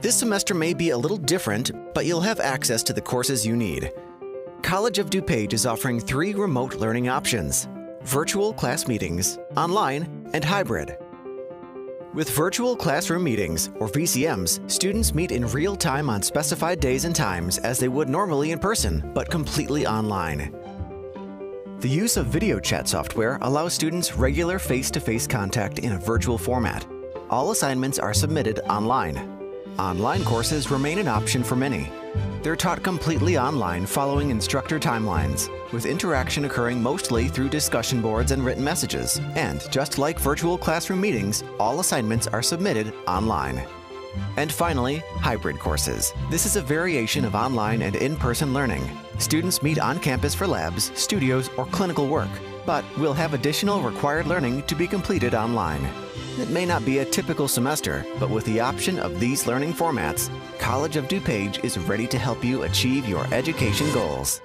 This semester may be a little different, but you'll have access to the courses you need. College of DuPage is offering 3 remote learning options: virtual class meetings, online, and hybrid. With virtual classroom meetings, or VCMs, students meet in real time on specified days and times as they would normally in person, but completely online. The use of video chat software allows students regular face-to-face contact in a virtual format. All assignments are submitted online. Online courses remain an option for many. They're taught completely online following instructor timelines, with interaction occurring mostly through discussion boards and written messages. And just like virtual classroom meetings, all assignments are submitted online. And finally, hybrid courses. This is a variation of online and in-person learning. Students meet on campus for labs, studios, or clinical work, but will have additional required learning to be completed online. It may not be a typical semester, but with the option of these learning formats, College of DuPage is ready to help you achieve your education goals.